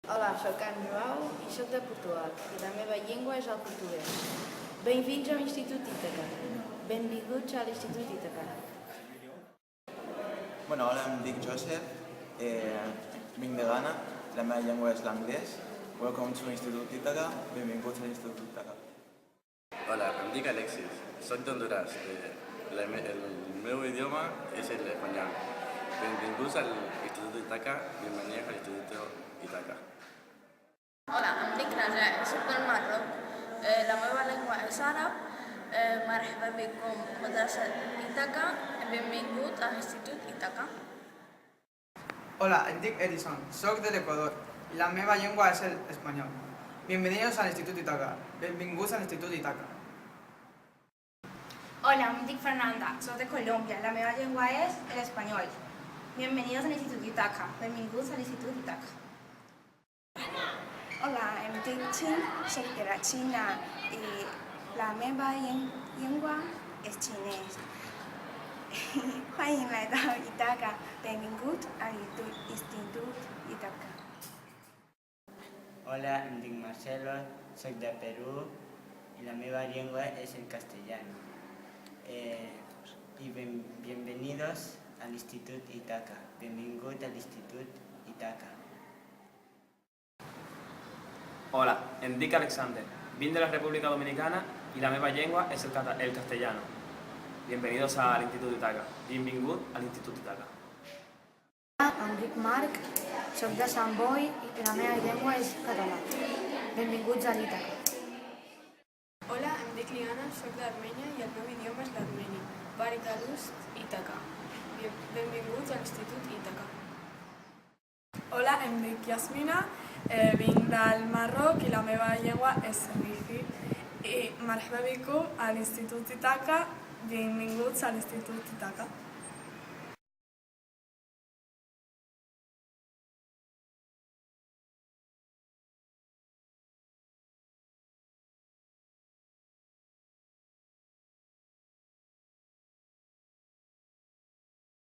Olá, sóc en Joao i sóc de Portugal i la meva llengua és el portuguès. Benvinguts a l'Institut Ítaca. Benvinguts a l'Institut Ítaca. Hola, em dic Joseph, vinc de Ghana, la meva llengua és l'anglès. Welcome to l'Institut Ítaca, benvinguts a l'Institut Ítaca. Hola, em dic Alexis, soc d'Honduras. El meu idioma és l'espanyol. Benvinguts a l'Institut Ítaca, bienvenidos al Institut Ítaca. Hola, em dic Najat, soc del Marroc. La meva llengua és àrab. مرحبا بكم مدرسة إيتاكا. Benvingut a l'Institut Ítaca. Hola, em dic Edison, soc de l'Equador i la meva llengua és l'espanyol. Bienvenidos al Institut Ítaca. Benvinguts a l'Institut Ítaca. Hola, em dic Fernanda, soc de Colòmbia. La meva llengua és l'espanyol. Bienvenidos al Institut Ítaca. Benvinguts a l'Institut Ítaca. Hola, em dic Xin, soc de la Xina i la meva llengua és xinès. 欢迎来到Ítaca. Benvingut a l'Institut Ítaca. Hola, em dic Marcelo, soc de Perú i la meva llengua és el castellano. Bienvenidos al Institut Ítaca. Benvingut a l'Institut Ítaca. Hola, em dic Alexander, vinc de la República Dominicana i la meva llengua és el castellano. Bienvenidos al Institut Ítaca. Benvingut a l'Institut Ítaca. Em dic Marc, soc de Sant Boi i la meva llengua és català. Benvinguts a l'Ítaca. Hola, em dic Liana, soc d'Armènia i el meu idioma és l'armeni. Barikalus Ítaca. Benvinguts a l'Institut Ítaca. Hola, em dic Yasmina, vinc del Marroc i la meva llengua és Serifi. I مرحبا بكم a l'Institut Ítaca. Benvinguts a l'Institut Ítaca.